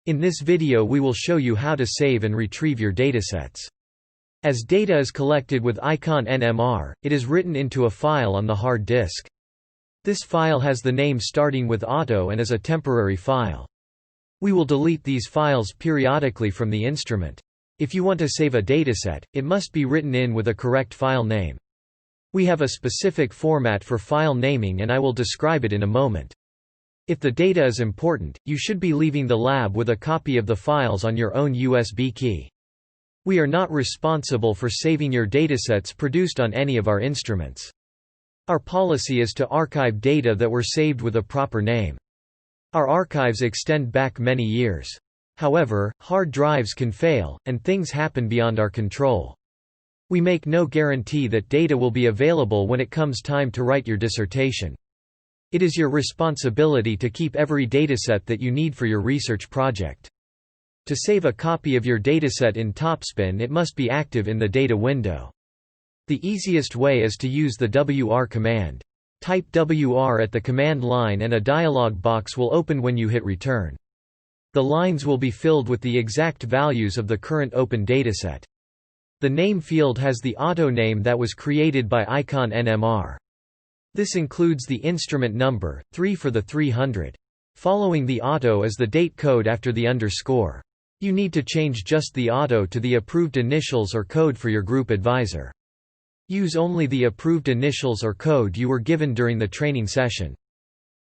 In this video we will show you how to save and retrieve your datasets. As data is collected with icon NMR, it is written into a file on the hard disk. This file has the name starting with auto and is a temporary file. We will delete these files periodically from the instrument. If you want to save a dataset, it must be written in with a correct file name. We have a specific format for file naming and I will describe it in a moment. If the data is important, you should be leaving the lab with a copy of the files on your own USB key. We are not responsible for saving your datasets produced on any of our instruments. Our policy is to archive data that were saved with a proper name. Our archives extend back many years. However, hard drives can fail, and things happen beyond our control. We make no guarantee that data will be available when it comes time to write your dissertation. It is your responsibility to keep every dataset that you need for your research project. To save a copy of your dataset in Topspin, it must be active in the data window. The easiest way is to use the WR command. Type WR at the command line and a dialog box will open when you hit return. The lines will be filled with the exact values of the current open dataset. The name field has the auto name that was created by icon NMR. This includes the instrument number, 3 for the 300. Following the auto is the date code after the underscore. You need to change just the auto to the approved initials or code for your group advisor. Use only the approved initials or code you were given during the training session.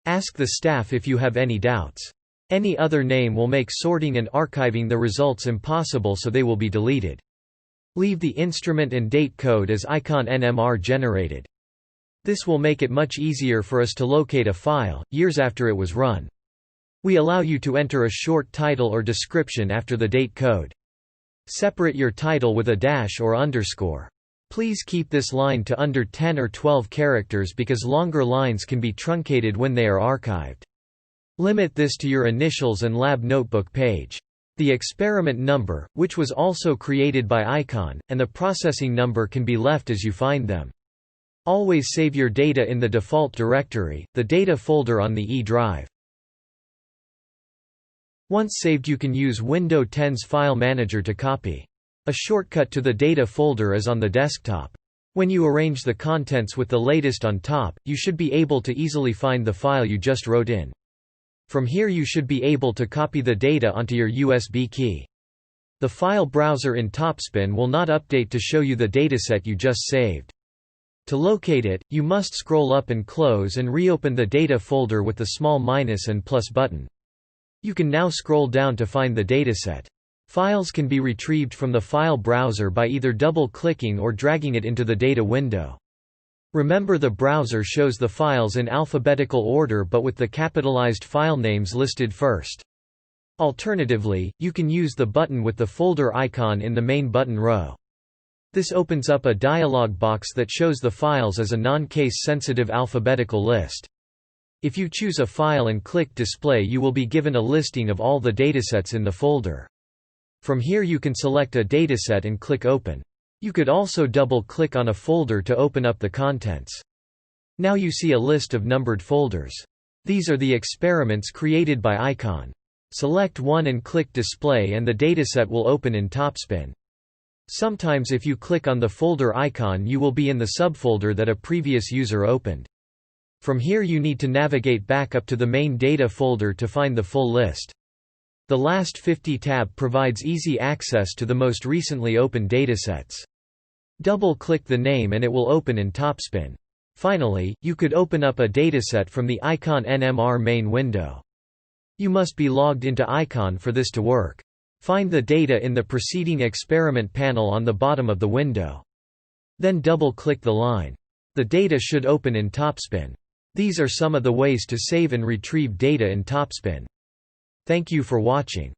Ask the staff if you have any doubts. Any other name will make sorting and archiving the results impossible, so they will be deleted. Leave the instrument and date code as icon NMR generated. This will make it much easier for us to locate a file, years after it was run. We allow you to enter a short title or description after the date code. Separate your title with a dash or underscore. Please keep this line to under 10 or 12 characters because longer lines can be truncated when they are archived. Limit this to your initials and lab notebook page. The experiment number, which was also created by icon, and the processing number can be left as you find them. Always save your data in the default directory, the data folder on the E drive. Once saved, you can use Windows 10's File Manager to copy. A shortcut to the data folder is on the desktop. When you arrange the contents with the latest on top, you should be able to easily find the file you just wrote in. From here you should be able to copy the data onto your USB key. The file browser in Topspin will not update to show you the dataset you just saved. To locate it, you must scroll up and close and reopen the data folder with the small minus and plus button. You can now scroll down to find the dataset. Files can be retrieved from the file browser by either double-clicking or dragging it into the data window. Remember, the browser shows the files in alphabetical order but with the capitalized file names listed first. Alternatively, you can use the button with the folder icon in the main button row. This opens up a dialog box that shows the files as a non-case sensitive alphabetical list. If you choose a file and click Display, you will be given a listing of all the datasets in the folder. From here you can select a dataset and click Open. You could also double-click on a folder to open up the contents. Now you see a list of numbered folders. These are the experiments created by icon. Select one and click Display and the dataset will open in Topspin. Sometimes if you click on the folder icon you will be in the subfolder that a previous user opened. From here you need to navigate back up to the main data folder to find the full list. The Last 50 tab provides easy access to the most recently opened datasets. Double-click the name and it will open in Topspin. Finally, you could open up a dataset from the icon NMR main window. You must be logged into icon for this to work. Find the data in the preceding experiment panel on the bottom of the window. Then double-click the line. The data should open in Topspin. These are some of the ways to save and retrieve data in Topspin. Thank you for watching.